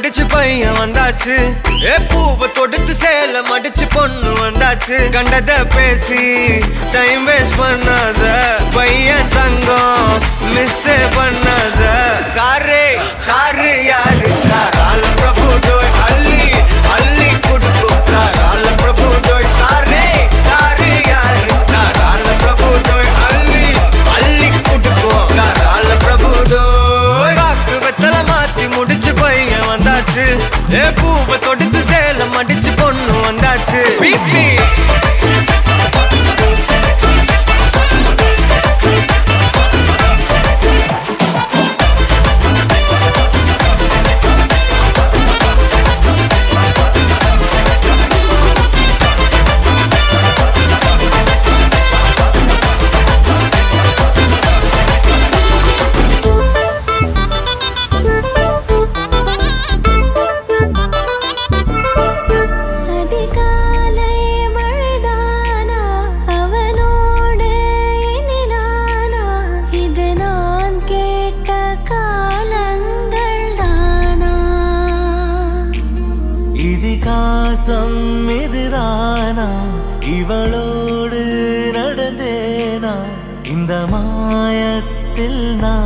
முடிச்சு பையன் வந்தாச்சு. பூவை தொடுத்து சேல மடிச்சு பொண்ணு வந்தாச்சு. கண்டத பேசி டைம் வேஸ்ட் பண்ணாத, பையன் தங்கம் மிஸ் பண்ணாத. சாரு சாரு யாரு கால பிரபு டோய் அள்ளி அள்ளி குடுக்கும் கால பிரபு டோய். சாரு சாரு யாரு கால பிரபு டோய் அள்ளி அள்ளி குடுக்கும் கால பிரபு டோய். வாக்கு வெத்தல மாத்தி முடிச்சு பையன் வந்தாச்சு. பூவை தொடுத்து சேல மடிச்சு பொண்ணு வந்தாச்சு. பிபி இதுதானா இவளோடு நடந்தேனா இந்த மாயத்தில் நான்